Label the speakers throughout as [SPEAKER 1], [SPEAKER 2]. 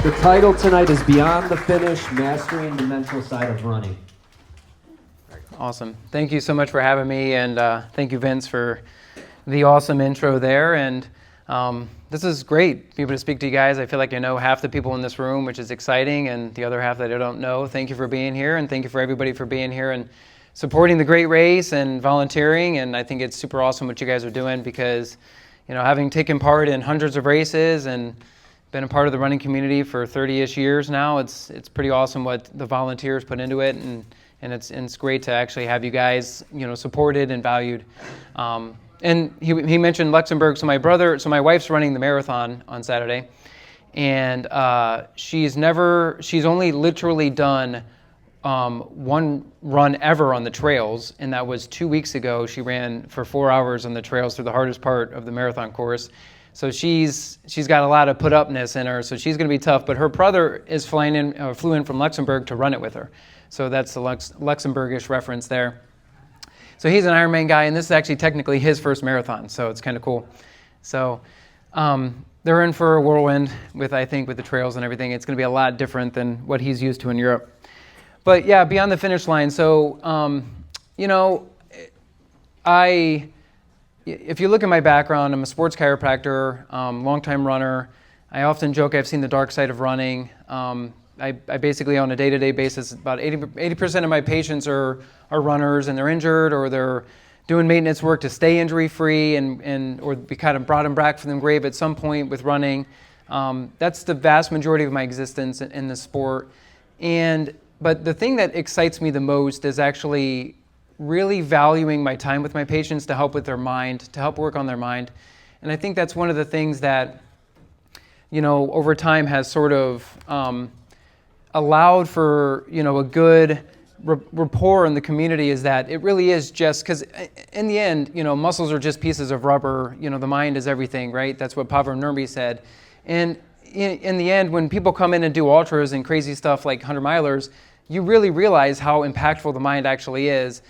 [SPEAKER 1] The title tonight is Beyond the Finish, Mastering the Mental Side of Running.
[SPEAKER 2] Awesome. Thank you so much for having me, and thank you, Vince, for the awesome intro there. And this is great, people to speak to you guys. I feel like I know half the people in this room, which is exciting, and the other half that I don't know. Thank you for being here, and thank you for everybody for being here and supporting the great race and volunteering. And I think it's super awesome what you guys are doing because, having taken part in hundreds of races and been a part of the running community for 30-ish years now, it's pretty awesome what the volunteers put into it, and it's great to actually have you guys, supported and valued. And he mentioned Luxembourg. So my wife's running the marathon on Saturday, and she's only literally done one run ever on the trails, and that was 2 weeks ago. She ran for 4 hours on the trails through the hardest part of the marathon course. So she's got a lot of put-upness in her, so she's going to be tough. But her brother flew in from Luxembourg to run it with her. So that's the Luxembourgish reference there. So he's an Ironman guy, and this is actually technically his first marathon, so it's kind of cool. So they're in for a whirlwind with the trails and everything. It's going to be a lot different than what he's used to in Europe. But yeah, beyond the finish line. So, if you look at my background, I'm a sports chiropractor, longtime runner. I often joke I've seen the dark side of running. I basically, on a day-to-day basis, about 80% of my patients are runners, and they're injured, or they're doing maintenance work to stay injury-free, or we kind of brought them back from the grave at some point with running. That's the vast majority of my existence in the sport. But the thing that excites me the most is actually really valuing my time with my patients to help with their mind, to help work on their mind. And I think that's one of the things that, over time has sort of allowed for, a good rapport in the community, is that it really is just, because in the end, muscles are just pieces of rubber, the mind is everything, right? That's what Pavel Nurmi said. And in the end, when people come in and do ultras and crazy stuff like 100-milers, you really realize how impactful the mind actually is.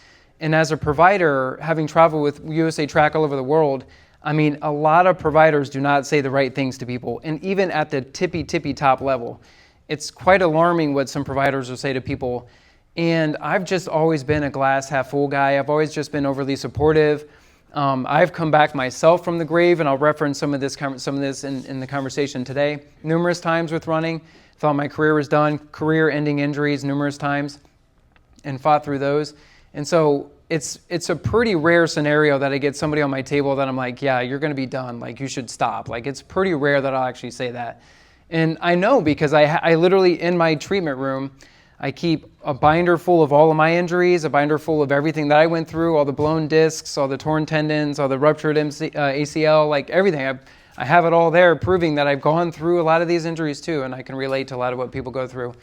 [SPEAKER 2] And as a provider, having traveled with USA Track all over the world, a lot of providers do not say the right things to people. And even at the tippy top level, it's quite alarming what some providers will say to people. And I've just always been a glass half full guy. I've always just been overly supportive. I've come back myself from the grave, and I'll reference some of this in the conversation today, numerous times with running. Thought my career was done, career-ending injuries numerous times, and fought through those. And so it's a pretty rare scenario that I get somebody on my table that I'm like, yeah, you're going to be done. Like, you should stop. Like, it's pretty rare that I'll actually say that. And I know, because I literally, in my treatment room, I keep a binder full of all of my injuries, a binder full of everything that I went through, all the blown discs, all the torn tendons, all the ruptured ACL, like everything. I have it all there, proving that I've gone through a lot of these injuries too, and I can relate to a lot of what people go through.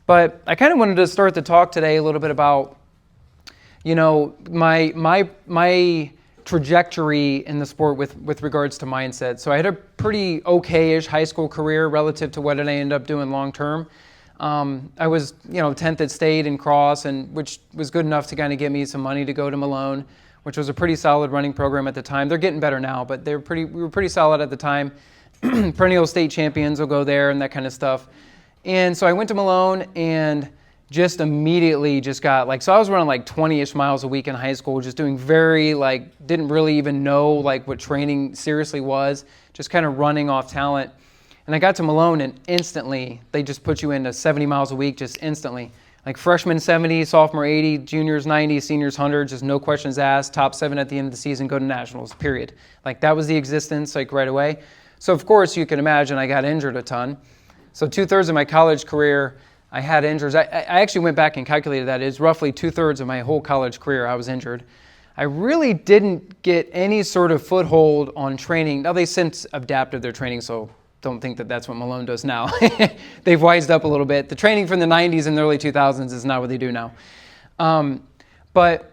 [SPEAKER 2] But I kind of wanted to start the talk today a little bit about, my trajectory in the sport with regards to mindset. So I had a pretty okay-ish high school career relative to what I ended up doing long term. I was, 10th at state in cross, which was good enough to kind of get me some money to go to Malone, which was a pretty solid running program at the time. They're getting better now, but we were pretty solid at the time. Perennial state champions will go there and that kind of stuff. And so I went to Malone and just immediately got so I was running 20-ish miles a week in high school, just doing didn't really even know what training seriously was, just kind of running off talent. And I got to Malone, and instantly they just put you into 70 miles a week, just instantly. Freshman 70, sophomore 80, juniors 90, seniors 100, just no questions asked, top 7 at the end of the season, go to nationals, period. That was the existence, right away. So of course you can imagine I got injured a ton. So 2/3 of my college career, I had injuries. I actually went back and calculated that. It's roughly 2/3 of my whole college career I was injured. I really didn't get any sort of foothold on training. Now they've since adapted their training, so don't think that that's what Malone does now. They've wised up a little bit. The training from the 90s and the early 2000s is not what they do now. But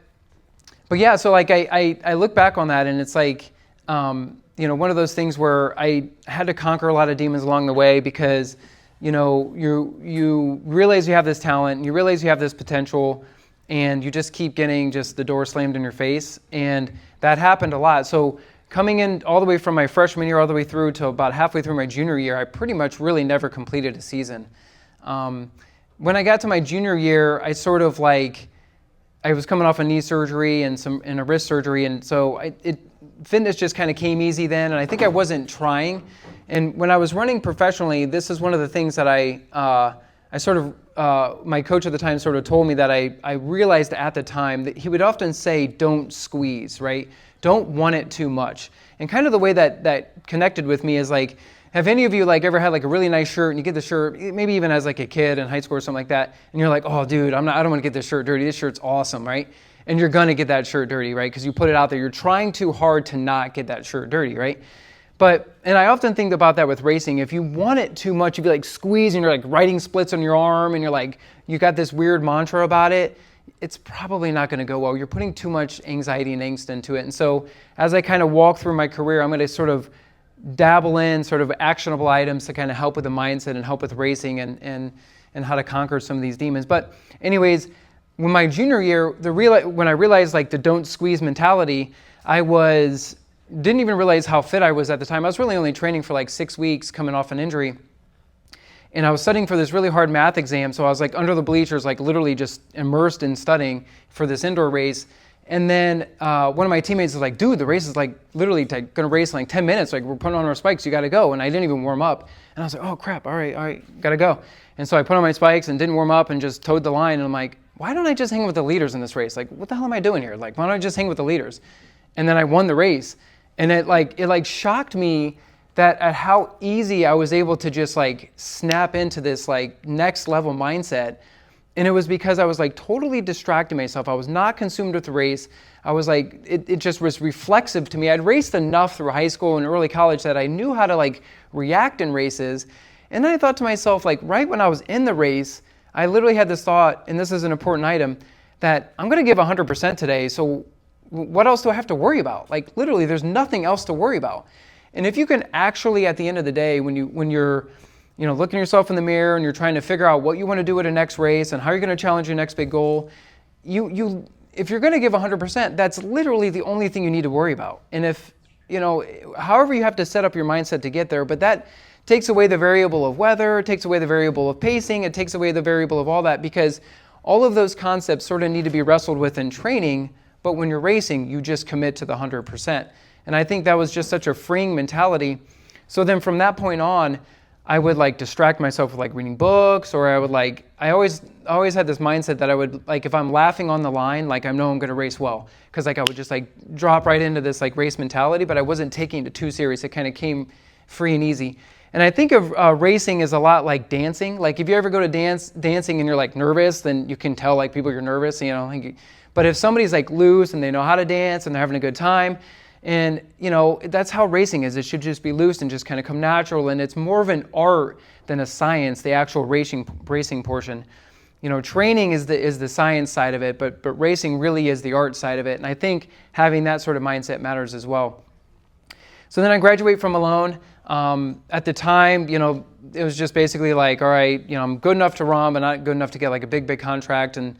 [SPEAKER 2] yeah, so I look back on that, and it's one of those things where I had to conquer a lot of demons along the way, because you realize you have this talent, and you realize you have this potential, and you just keep getting the door slammed in your face. And that happened a lot. So coming in all the way from my freshman year all the way through to about halfway through my junior year, I pretty much really never completed a season. When I got to my junior year, I sort of like, I was coming off a knee surgery and a wrist surgery, and so fitness just kind of came easy then, and I think I wasn't trying. And when I was running professionally, this is one of the things that my coach at the time sort of told me that I realized at the time that he would often say, don't squeeze, right? Don't want it too much. And kind of the way that connected with me is like, have any of you like ever had like a really nice shirt and you get the shirt, maybe even as like a kid in high school or something like that, and you're like, oh dude, I don't want to get this shirt dirty. This shirt's awesome, right? And you're gonna get that shirt dirty, right? Because you put it out there. You're trying too hard to not get that shirt dirty, right? And I often think about that with racing. If you want it too much, you'd be like squeezing, you're like writing splits on your arm, and you're like, you got this weird mantra about it, it's probably not gonna go well. You're putting too much anxiety and angst into it. And so as I kind of walk through my career, I'm gonna sort of dabble in sort of actionable items to kind of help with the mindset and help with racing and how to conquer some of these demons. But anyways, when my junior year, when I realized like the don't squeeze mentality, didn't even realize how fit I was at the time. I was really only training for like 6 weeks coming off an injury. And I was studying for this really hard math exam. So I was like under the bleachers, like literally just immersed in studying for this indoor race. And then one of my teammates was like, dude, the race is like literally going to race in like 10 minutes. Like we're putting on our spikes, you got to go. And I didn't even warm up. And I was like, oh crap, all right, got to go. And so I put on my spikes and didn't warm up and just towed the line. And I'm like, why don't I just hang with the leaders in this race? Like, what the hell am I doing here? Like, why don't I just hang with the leaders? And then I won the race. And it shocked me that at how easy I was able to just like snap into this like next level mindset. And it was because I was like totally distracting myself. I was not consumed with the race. I was like, it just was reflexive to me. I'd raced enough through high school and early college that I knew how to like react in races. And then I thought to myself, like right when I was in the race, I literally had this thought, and this is an important item, that I'm going to give 100% today. So what else do I have to worry about? Like literally there's nothing else to worry about. And if you can actually at the end of the day, when you're looking yourself in the mirror and you're trying to figure out what you want to do at a next race and how you're going to challenge your next big goal, if you're going to give 100%, that's literally the only thing you need to worry about. And if, however you have to set up your mindset to get there, but that takes away the variable of weather, it takes away the variable of pacing, it takes away the variable of all that, because all of those concepts sort of need to be wrestled with in training, but when you're racing, you just commit to the 100%. And I think that was just such a freeing mentality. So then from that point on, I would like distract myself with like reading books, or I always had this mindset that I would like, if I'm laughing on the line, like I know I'm going to race well, because like I would just like drop right into this like race mentality, but I wasn't taking it too serious. It kind of came free and easy. And I think of racing as a lot like dancing. Like if you ever go to dancing and you're like nervous, then you can tell like people you're nervous, but if somebody's like loose and they know how to dance and they're having a good time, and that's how racing is. It should just be loose and just kind of come natural. And it's more of an art than a science, the actual racing portion. Training is the science side of it, but racing really is the art side of it. And I think having that sort of mindset matters as well. So then I graduate from Malone. At the time, it was just basically like, all right, I'm good enough to run, but not good enough to get like a big contract. And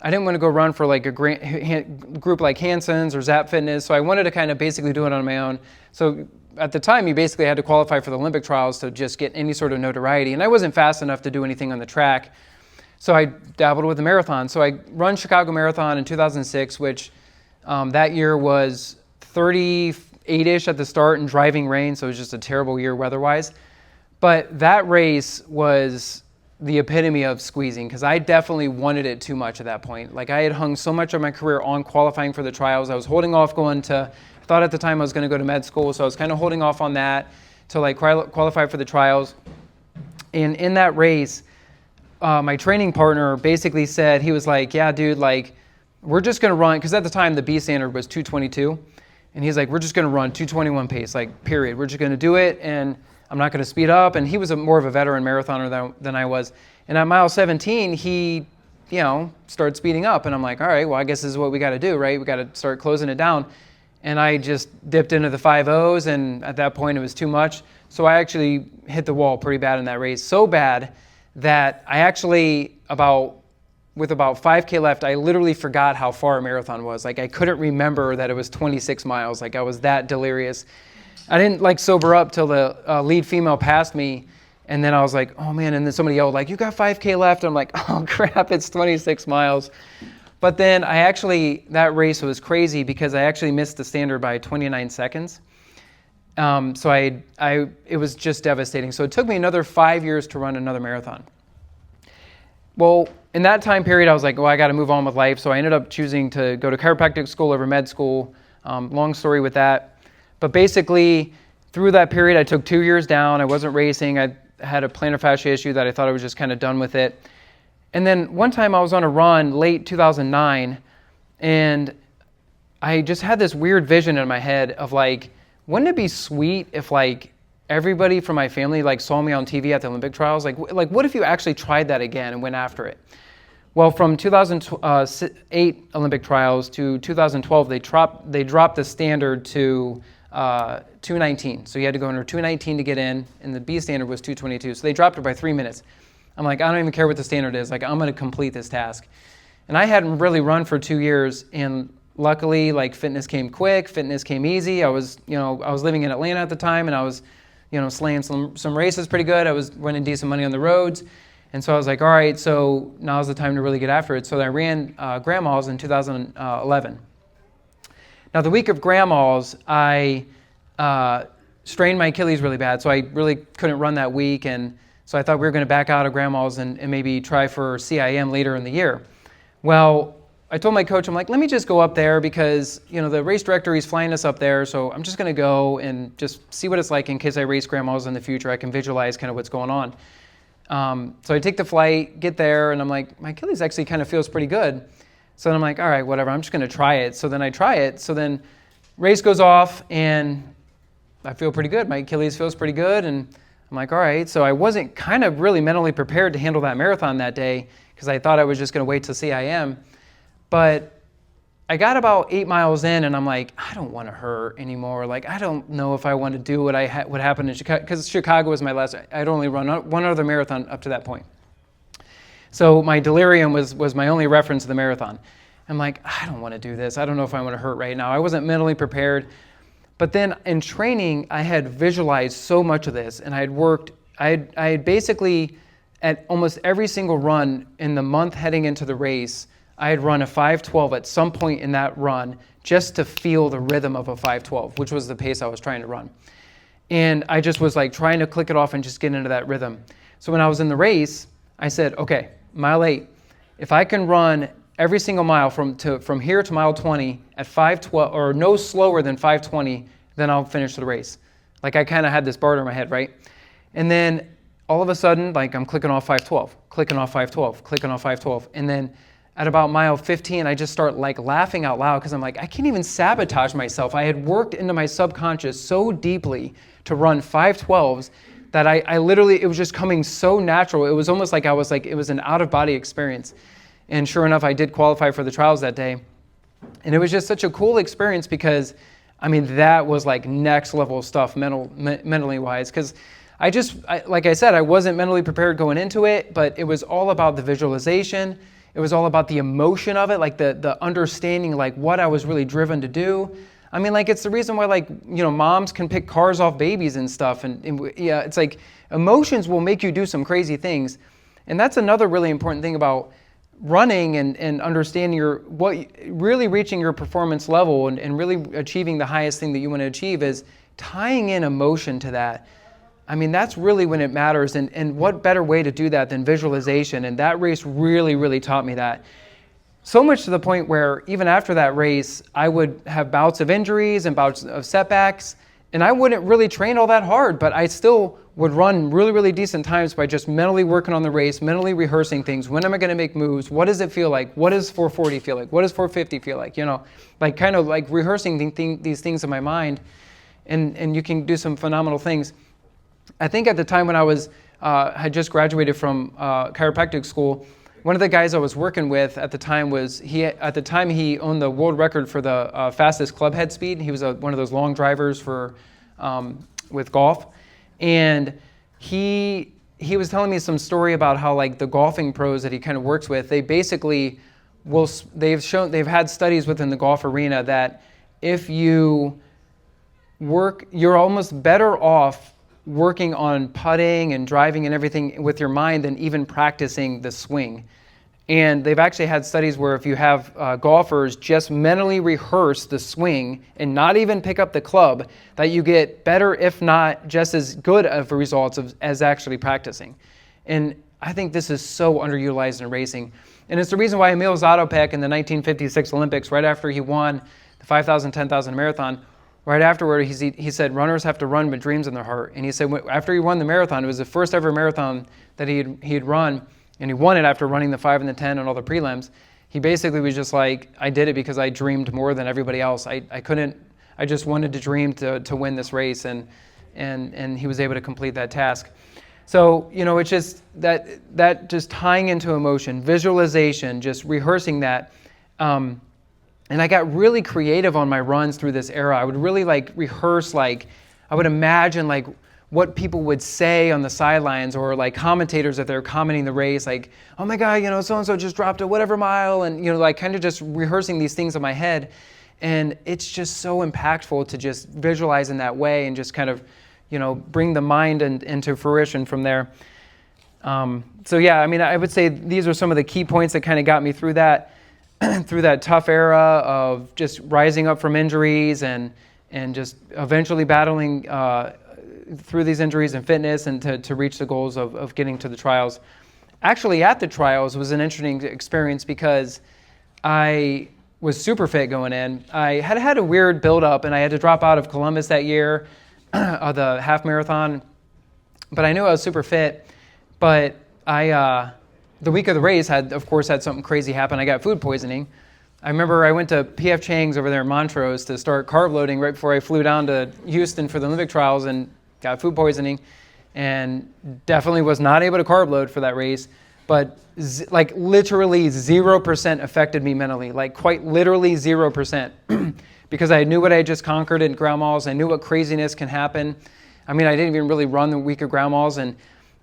[SPEAKER 2] I didn't want to go run for like a group like Hanson's or Zap Fitness, so I wanted to kind of basically do it on my own. So at the time, you basically had to qualify for the Olympic trials to just get any sort of notoriety, and I wasn't fast enough to do anything on the track. So I dabbled with the marathon. So I run Chicago Marathon in 2006, which that year was 38-ish at the start in driving rain, so it was just a terrible year weather-wise. But that race was the epitome of squeezing, because I definitely wanted it too much at that point. Like I had hung so much of my career on qualifying for the trials. I was holding off I thought at the time I was going to go to med school, so I was kind of holding off on that to like qualify for the trials. And in that race, my training partner basically said, he was like, yeah, dude, like we're just going to run, because at the time the B standard was 222. And he's like, we're just going to run 221 pace, like period. We're just going to do it, and I'm not going to speed up. And he was more of a veteran marathoner than I was. And at mile 17, he, started speeding up. And I'm like, all right, well, I guess this is what we got to do, right? We got to start closing it down. And I just dipped into the 5.0s, and at that point it was too much. So I actually hit the wall pretty bad in that race. So bad that I actually, about with about 5K left, I literally forgot how far a marathon was. Like I couldn't remember that it was 26 miles. Like I was that delirious. I didn't like sober up till the lead female passed me. And then I was like, oh man, and then somebody yelled like, you got 5K left. I'm like, oh crap, it's 26 miles. But then that race was crazy because I actually missed the standard by 29 seconds. So it was just devastating. So it took me another 5 years to run another marathon. Well, in that time period, I was like, well, I got to move on with life. So I ended up choosing to go to chiropractic school over med school. Long story with that. But basically, through that period, I took 2 years down. I wasn't racing. I had a plantar fascia issue that I thought I was just kind of done with it. And then one time I was on a run late 2009, and I just had this weird vision in my head of like, wouldn't it be sweet if like everybody from my family like saw me on TV at the Olympic trials? Like what if you actually tried that again and went after it? Well, from 2008 Olympic trials to 2012, they dropped the standard to 219. So you had to go under 219 to get in, and the B standard was 222. So they dropped it by 3 minutes. I'm like, I don't even care what the standard is. Like, I'm going to complete this task. And I hadn't really run for 2 years, and luckily, like, fitness came quick, fitness came easy. I was living in Atlanta at the time, and I was, slaying some races pretty good. I was winning decent money on the roads. And so I was like, all right, so now's the time to really get after it. So I ran Grandma's in 2011. Now, the week of Grandma's, I strained my Achilles really bad, so I really couldn't run that week, and so I thought we were going to back out of Grandma's and maybe try for CIM later in the year. Well, I told my coach, I'm like, let me just go up there because, the race director, he's flying us up there, so I'm just going to go and just see what it's like in case I race Grandma's in the future. I can visualize kind of what's going on. So I take the flight, get there, and I'm like, my Achilles actually kind of feels pretty good. So then I'm like, all right, whatever, I'm just going to try it. So then I try it. So then race goes off, and I feel pretty good. My Achilles feels pretty good, and I'm like, all right. So I wasn't kind of really mentally prepared to handle that marathon that day because I thought I was just going to wait till CIM. But I got about 8 miles in, and I'm like, I don't want to hurt anymore. Like, I don't know if I want to do what happened in Chicago, because Chicago was my last. I'd only run one other marathon up to that point. So my delirium was my only reference to the marathon. I'm like, I don't want to do this. I don't know if I want to hurt right now. I wasn't mentally prepared. But then in training, I had visualized so much of this, and I had basically, at almost every single run in the month heading into the race, I had run a 5:12 at some point in that run just to feel the rhythm of a 5:12, which was the pace I was trying to run. And I just was like trying to click it off and just get into that rhythm. So when I was in the race, I said, okay, mile 8, if I can run every single mile from here to mile 20 at 5:12 or no slower than 5:20, then I'll finish the race. Like I kind of had this bar in my head, right? And then all of a sudden, like I'm clicking off 5:12, clicking off 5:12, clicking off 5:12. And then at about mile 15, I just start like laughing out loud because I'm like, I can't even sabotage myself. I had worked into my subconscious so deeply to run 5:12s that I literally, it was just coming so natural. It was almost like it was an out-of-body experience. And sure enough, I did qualify for the trials that day. And it was just such a cool experience because, I mean, that was like next level stuff mentally wise. Because like I said, I wasn't mentally prepared going into it, but it was all about the visualization. It was all about the emotion of it, like the understanding, like what I was really driven to do. I mean, like, it's the reason why, like, moms can pick cars off babies and stuff. And yeah, it's like emotions will make you do some crazy things. And that's another really important thing about running and understanding really reaching your performance level and really achieving the highest thing that you want to achieve is tying in emotion to that. I mean, that's really when it matters. And what better way to do that than visualization? And that race really, really taught me that. So much to the point where even after that race, I would have bouts of injuries and bouts of setbacks, and I wouldn't really train all that hard, but I still would run really, really decent times by just mentally working on the race, mentally rehearsing things. When am I going to make moves? What does it feel like? What does 440 feel like? What does 450 feel like? Like kind of like rehearsing these things in my mind, and you can do some phenomenal things. I think at the time when I had just graduated from chiropractic school, one of the guys I was working with at the time he owned the world record for the fastest club head speed. He was one of those long drivers with golf, and he he was telling me some story about how like the golfing pros that he kind of works with, they basically they've had studies within the golf arena that if you work, you're almost better off working on putting and driving and everything with your mind than even practicing the swing. And they've actually had studies where if you have golfers just mentally rehearse the swing and not even pick up the club, that you get better, if not just as good of results as actually practicing. And I think this is so underutilized in racing. And it's the reason why Emil Zatopek in the 1956 Olympics, right after he won the 5,000, 10,000 marathon, right afterward, he said, runners have to run with dreams in their heart. And he said after he won the marathon, it was the first ever marathon that he had run, and he won it after running the 5 and the 10 and all the prelims. He basically was just like, I did it because I dreamed more than everybody else. I just wanted to dream to win this race, and he was able to complete that task. So, it's just that just tying into emotion, visualization, just rehearsing that. And I got really creative on my runs through this era. I would really rehearse, I would imagine what people would say on the sidelines, or commentators if they're commenting the race, oh my God, so-and-so just dropped a whatever mile, and kind of just rehearsing these things in my head. And it's just so impactful to just visualize in that way and just kind of, bring the mind into fruition from there. So yeah, I would say these are some of the key points that kind of got me through that tough era of just rising up from injuries and just eventually battling through these injuries and fitness, and to reach the goals of getting to the trials. Actually, at the trials was an interesting experience because I was super fit going in. I had a weird build-up, and I had to drop out of Columbus that year, the half marathon, but I knew I was super fit. But the week of the race had something crazy happen. I got food poisoning. I remember I went to P.F. Chang's over there in Montrose to start carb loading right before I flew down to Houston for the Olympic trials, and got food poisoning, and definitely was not able to carb load for that race. But literally 0% affected me mentally, quite literally 0%, because I knew what I had just conquered in ground malls. I knew what craziness can happen. I didn't even really run the week of ground malls, and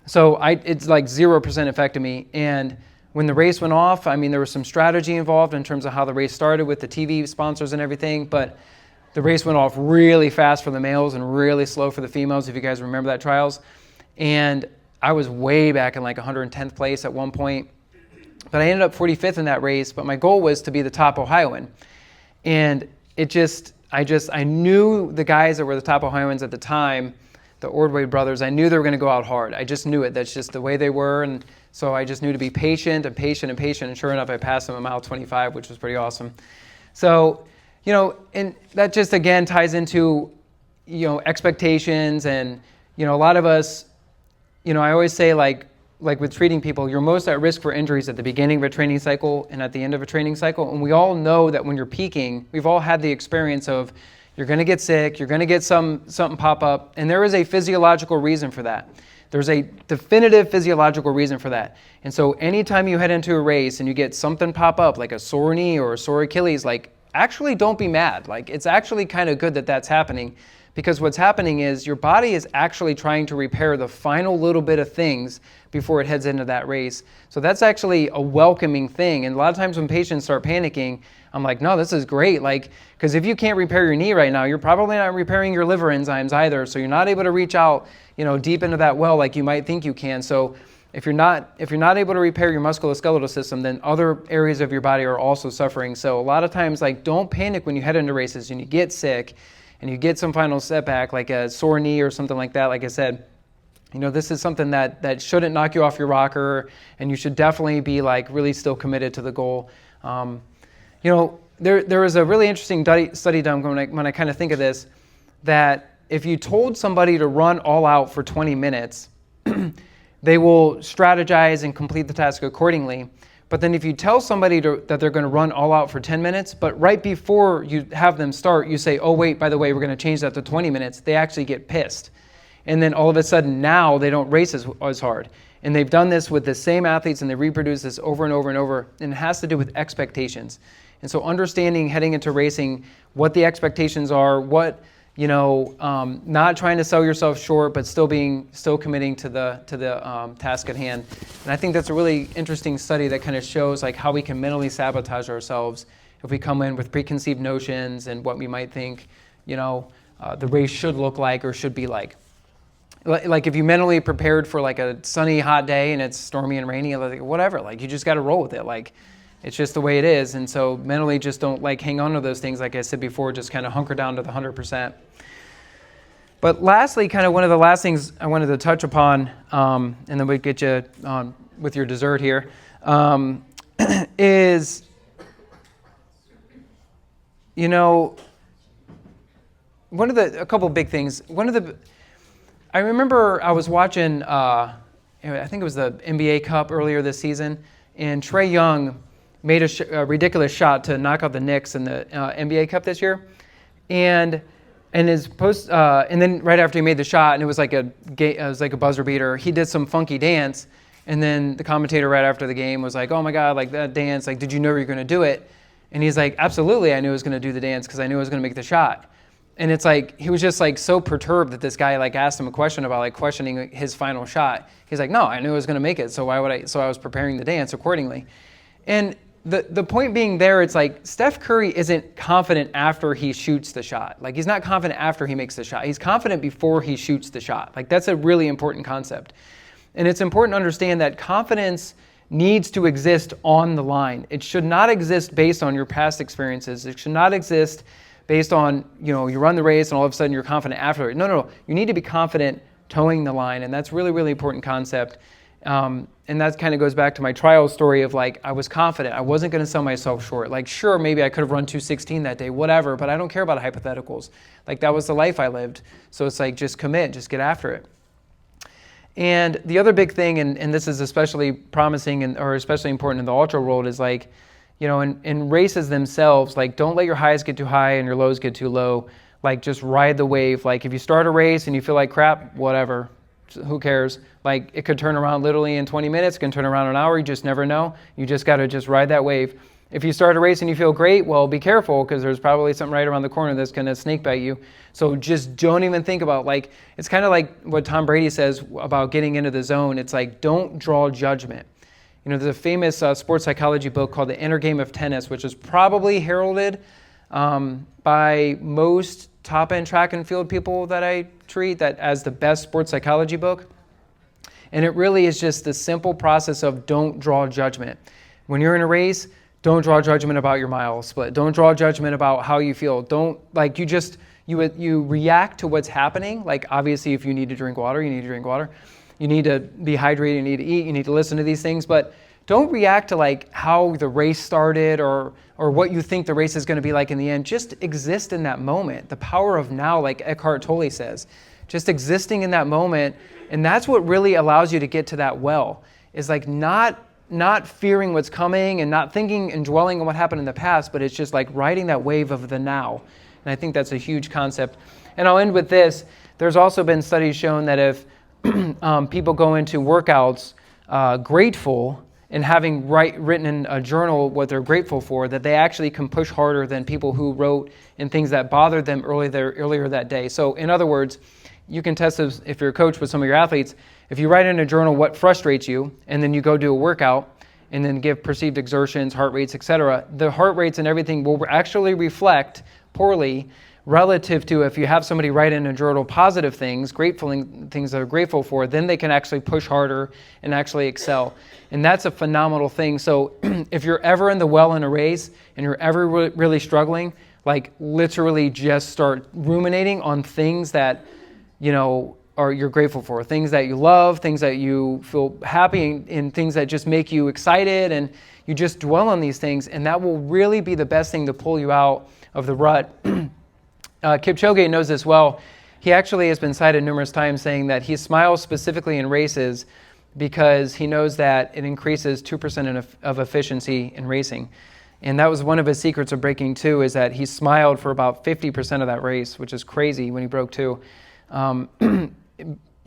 [SPEAKER 2] so it's 0% affected me. And when the race went off, there was some strategy involved in terms of how the race started with the TV sponsors and everything, but the race went off really fast for the males and really slow for the females, if you guys remember that trials. And I was way back in 110th place at one point, but I ended up 45th in that race. But my goal was to be the top Ohioan. And I knew the guys that were the top Ohioans at the time, the Ordway brothers, I knew they were going to go out hard. I just knew it. That's just the way they were. And so I just knew to be patient and patient and patient. And sure enough, I passed them a mile 25, which was pretty awesome. So, and that just again ties into, expectations. And, a lot of us, I always say with treating people, you're most at risk for injuries at the beginning of a training cycle and at the end of a training cycle. And we all know that when you're peaking, we've all had the experience of you're going to get sick, you're going to get something pop up, and there is a physiological reason for that. There's a definitive physiological reason for that. And so anytime you head into a race and you get something pop up, like a sore knee or a sore Achilles, actually don't be mad. It's actually kind of good that that's happening, because what's happening is your body is actually trying to repair the final little bit of things before it heads into that race. So that's actually a welcoming thing. And a lot of times when patients start panicking, I'm like, no, this is great. Because if you can't repair your knee right now, you're probably not repairing your liver enzymes either. So you're not able to reach out, deep into that well like you might think you can. So if you're not able to repair your musculoskeletal system, then other areas of your body are also suffering. So a lot of times, don't panic when you head into races and you get sick and you get some final setback, like a sore knee or something like that. Like I said, this is something that shouldn't knock you off your rocker, and you should definitely be really still committed to the goal. There was a really interesting study done when I kind of think of this, that if you told somebody to run all out for 20 minutes, they will strategize and complete the task accordingly. But then if you tell somebody that they're going to run all out for 10 minutes, but right before you have them start, you say, oh, wait, by the way, we're going to change that to 20 minutes, they actually get pissed. And then all of a sudden now they don't race as hard. And they've done this with the same athletes, and they reproduce this over and over and over. And it has to do with expectations. And so understanding heading into racing what the expectations are, what not trying to sell yourself short, but still committing to the task at hand. And I think that's a really interesting study that kind of shows like how we can mentally sabotage ourselves if we come in with preconceived notions and what we might think, the race should look like or should be like. Like if you mentally prepared for like a sunny, hot day and it's stormy and rainy, like whatever, like you just got to roll with it. Like it's just the way it is. And so mentally just don't like hang on to those things. Like I said before, just kind of hunker down to the 100%. But lastly, kind of one of the last things I wanted to touch upon, and then we'd get you on with your dessert here, is, a couple big things. I remember I was watching, I think it was the NBA Cup earlier this season, and Trae Young made a ridiculous shot to knock out the Knicks in the NBA Cup this year, and his post, and then right after he made the shot, and it was like a buzzer beater, he did some funky dance, and then the commentator right after the game was like, "Oh my God, like that dance, like did you know you were going to do it?" And he's like, "Absolutely, I knew I was going to do the dance because I knew I was going to make the shot." And it's like, he was just like so perturbed that this guy like asked him a question about like questioning his final shot. He's like, "No, I knew I was going to make it. So I was preparing the dance accordingly." And the point being there, it's like Steph Curry isn't confident after he shoots the shot. Like he's not confident after he makes the shot. He's confident before he shoots the shot. Like that's a really important concept. And it's important to understand that confidence needs to exist on the line. It should not exist based on your past experiences. It should not exist based on, you run the race and all of a sudden you're confident after it. No. You need to be confident towing the line, and that's really, really important concept. And that kind of goes back to my trial story of like, I was confident. I wasn't going to sell myself short. Like, sure, maybe I could have run 2:16 that day, whatever, but I don't care about hypotheticals. Like, that was the life I lived. So it's like, just commit, just get after it. And the other big thing, and this is especially promising or especially important in the ultra world, is like, in races themselves, like don't let your highs get too high and your lows get too low. Like just ride the wave. Like if you start a race and you feel like crap, whatever, who cares? Like it could turn around literally in 20 minutes, it can turn around an hour, you just never know. You just got to just ride that wave. If you start a race and you feel great, well, be careful because there's probably something right around the corner that's going to snake bite you. So just don't even think about it's kind of like what Tom Brady says about getting into the zone. It's like, don't draw judgment. There's a famous sports psychology book called The Inner Game of Tennis, which is probably heralded by most top-end track and field people that I treat that as the best sports psychology book. And it really is just the simple process of don't draw judgment. When you're in a race, don't draw judgment about your mile split. Don't draw judgment about how you feel. You react to what's happening. Like obviously if you need to drink water, you need to drink water. You need to be hydrated, you need to eat, you need to listen to these things, but don't react to like how the race started or what you think the race is going to be like in the end. Just exist in that moment. The power of now, like Eckhart Tolle says, just existing in that moment. And that's what really allows you to get to that well, is like not fearing what's coming and not thinking and dwelling on what happened in the past, but it's just like riding that wave of the now. And I think that's a huge concept. And I'll end with this. There's also been studies shown that if people go into workouts grateful and having written in a journal what they're grateful for, that they actually can push harder than people who wrote in things that bothered them earlier that day. So in other words, you can test this if you're a coach with some of your athletes. If you write in a journal what frustrates you and then you go do a workout and then give perceived exertions, heart rates, etc., the heart rates and everything will actually reflect poorly relative to if you have somebody write in a journal positive things, grateful things they're grateful for, then they can actually push harder and actually excel. And that's a phenomenal thing. So if you're ever in the well in a race and you're ever really struggling, like literally just start ruminating on things that, you're grateful for, things that you love, things that you feel happy and things that just make you excited, and you just dwell on these things, and that will really be the best thing to pull you out of the rut. Kipchoge knows this well. He actually has been cited numerous times saying that he smiles specifically in races because he knows that it increases 2% of efficiency in racing. And that was one of his secrets of breaking 2, is that he smiled for about 50% of that race, which is crazy when he broke 2.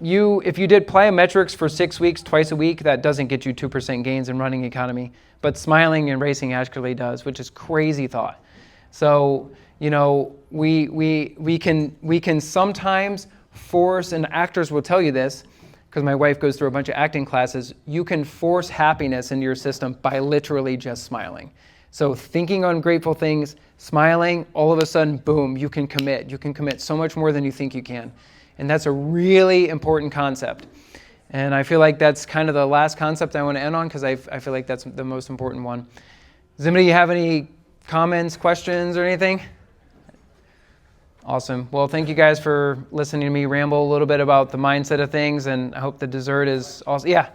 [SPEAKER 2] If you did plyometrics for 6 weeks, twice a week, that doesn't get you 2% gains in running economy. But smiling in racing actually does, which is crazy thought. So, you know, we can sometimes force, and actors will tell you this, because my wife goes through a bunch of acting classes, you can force happiness into your system by literally just smiling. So thinking on grateful things, smiling, all of a sudden, boom, you can commit. You can commit so much more than you think you can. And that's a really important concept. And I feel like that's kind of the last concept I want to end on, because I feel like that's the most important one. Does anybody have any comments, questions, or anything? Awesome. Well, thank you guys for listening to me ramble a little bit about the mindset of things, and I hope the dessert is awesome. Yeah?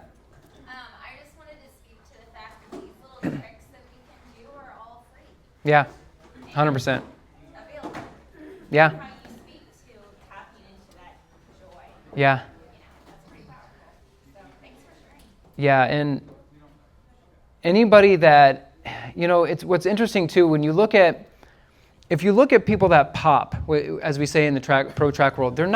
[SPEAKER 3] I just wanted to speak to the fact that these little tricks that we can do are all free.
[SPEAKER 2] Yeah, 100%.
[SPEAKER 3] Available.
[SPEAKER 2] Yeah.
[SPEAKER 3] How you speak to tapping into that joy.
[SPEAKER 2] Yeah.
[SPEAKER 3] That's pretty powerful. So thanks for sharing.
[SPEAKER 2] Yeah, and anybody that, you know, it's what's interesting too, when you look at, if you look at people that pop, as we say in the pro track world, they're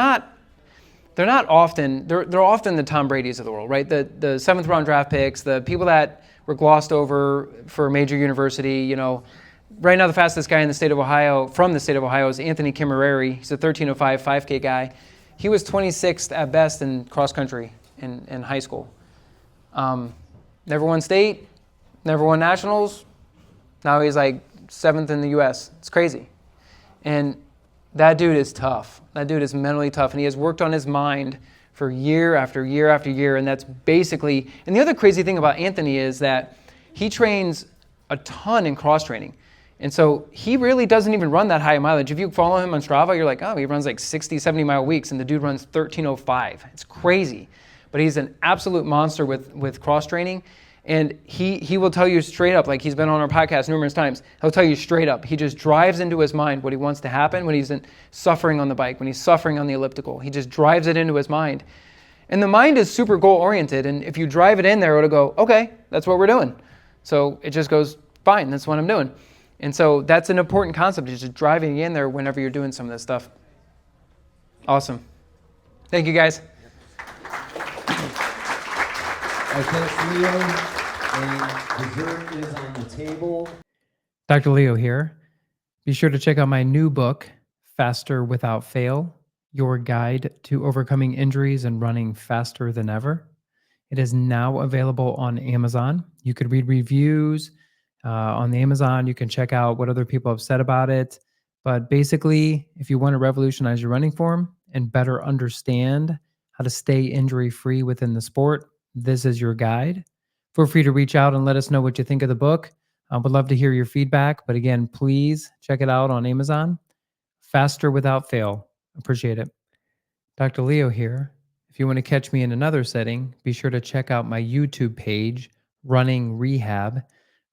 [SPEAKER 2] often the Tom Brady's of the world, right? The seventh round draft picks, the people that were glossed over for a major university. You know, right now the fastest guy in the state of Ohio, from the state of Ohio, is Anthony Kimmereri. He's a 13:05 5K guy. He was 26th at best in cross country in high school. Never won state, never won nationals. Now he's like 7th in the U.S. It's crazy. And that dude is tough. That dude is mentally tough. And he has worked on his mind for year after year after year. And that's basically, and the other crazy thing about Anthony is that he trains a ton in cross training. And so he really doesn't even run that high mileage. If you follow him on Strava, you're like, oh, he runs like 60, 70 mile weeks. And the dude runs 13:05. It's crazy. But he's an absolute monster with cross training. And he will tell you straight up, like he's been on our podcast numerous times, he'll tell you straight up, he just drives into his mind what he wants to happen when he's suffering on the bike, when he's suffering on the elliptical. He just drives it into his mind. And the mind is super goal-oriented, and if you drive it in there, it'll go, okay, that's what we're doing. So it just goes, fine, that's what I'm doing. And so that's an important concept, is just driving in there whenever you're doing some of this stuff. Awesome. Thank you, guys.
[SPEAKER 1] Okay, Leo, and dessert is on the table.
[SPEAKER 2] Dr. Leo here. Be sure to check out my new book, Faster Without Fail, Your Guide to Overcoming Injuries and Running Faster Than Ever. It is now available on Amazon. You could read reviews on the Amazon. You can check out what other people have said about it. But basically, if you want to revolutionize your running form and better understand how to stay injury-free within the sport, this is your guide. Feel free to reach out and let us know what you think of the book. I would love to hear your feedback. But again, please check it out on Amazon. Faster Without Fail. Appreciate it. Dr. Leo here. If you want to catch me in another setting, be sure to check out my YouTube page, Running Rehab,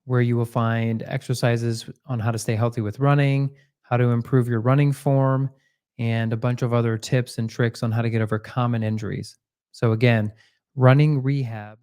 [SPEAKER 2] where you will find exercises on how to stay healthy with running, how to improve your running form, and a bunch of other tips and tricks on how to get over common injuries. So again, Running Rehab.